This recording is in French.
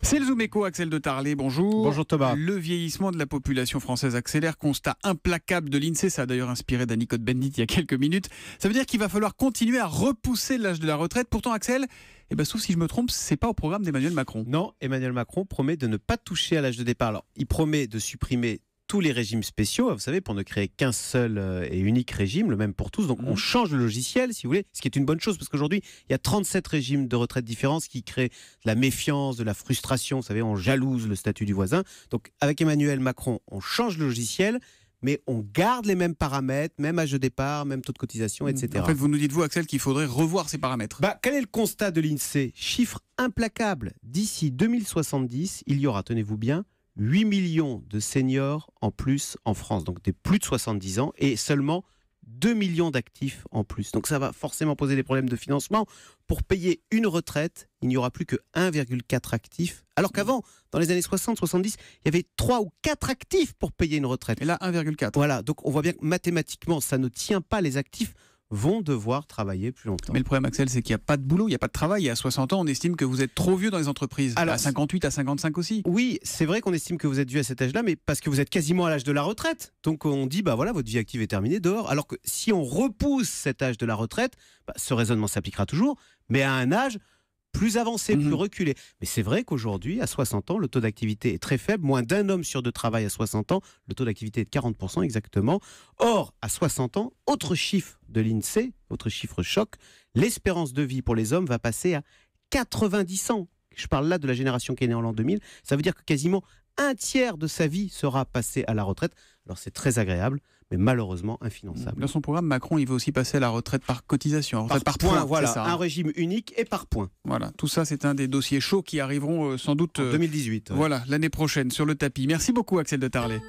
C'est le Zoom Éco, Axel de Tarlet, bonjour. Bonjour Thomas. Le vieillissement de la population française accélère, constat implacable de l'INSEE, ça a d'ailleurs inspiré Danny Cohn-Bendit il y a quelques minutes. Ça veut dire qu'il va falloir continuer à repousser l'âge de la retraite. Pourtant Axel, sauf si je me trompe, c'est pas au programme d'Emmanuel Macron. Non, Emmanuel Macron promet de ne pas toucher à l'âge de départ. Alors, il promet de supprimer tous les régimes spéciaux, vous savez, pour ne créer qu'un seul et unique régime, le même pour tous. Donc on change le logiciel, si vous voulez, ce qui est une bonne chose, parce qu'aujourd'hui, il y a 37 régimes de retraite différents, ce qui crée de la méfiance, de la frustration. Vous savez, on jalouse le statut du voisin. Donc avec Emmanuel Macron, on change le logiciel, mais on garde les mêmes paramètres, même âge de départ, même taux de cotisation, etc. En fait, vous nous dites, vous, Axel, qu'il faudrait revoir ces paramètres. Quel est le constat de l'INSEE? Chiffre implacable. D'ici 2070, il y aura, tenez-vous bien, 8 millions de seniors en plus en France, donc des plus de 70 ans, et seulement 2 millions d'actifs en plus. Donc ça va forcément poser des problèmes de financement. Pour payer une retraite, il n'y aura plus que 1,4 actifs, alors qu'avant, dans les années 60-70, il y avait 3 ou 4 actifs pour payer une retraite. Et là, 1,4. Voilà, donc on voit bien que mathématiquement, ça ne tient pas. Les actifs vont devoir travailler plus longtemps. Mais le problème, Axel, c'est qu'il n'y a pas de boulot, il n'y a pas de travail. Et à 60 ans, on estime que vous êtes trop vieux dans les entreprises. Alors, à 58, à 55 aussi. Oui, c'est vrai qu'on estime que vous êtes vieux à cet âge-là, mais parce que vous êtes quasiment à l'âge de la retraite. Donc on dit, voilà, votre vie active est terminée, dehors. Alors que si on repousse cet âge de la retraite, ce raisonnement s'appliquera toujours, mais à un âge plus avancé, plus reculé. Mais c'est vrai qu'aujourd'hui, à 60 ans, le taux d'activité est très faible. Moins d'un homme sur deux travaille à 60 ans. Le taux d'activité est de 40% exactement. Or, à 60 ans, autre chiffre de l'INSEE, autre chiffre choc, l'espérance de vie pour les hommes va passer à 90 ans. Je parle là de la génération qui est née en l'an 2000. Ça veut dire que quasiment un tiers de sa vie sera passé à la retraite. Alors c'est très agréable, mais malheureusement infinançable. Dans son programme, Macron, il veut aussi passer à la retraite par cotisation, par point, voilà, ça, un régime unique et par point. Voilà, tout ça, c'est un des dossiers chauds qui arriveront sans doute en 2018. Voilà, l'année prochaine sur le tapis. Merci beaucoup, Axel de Tarlet.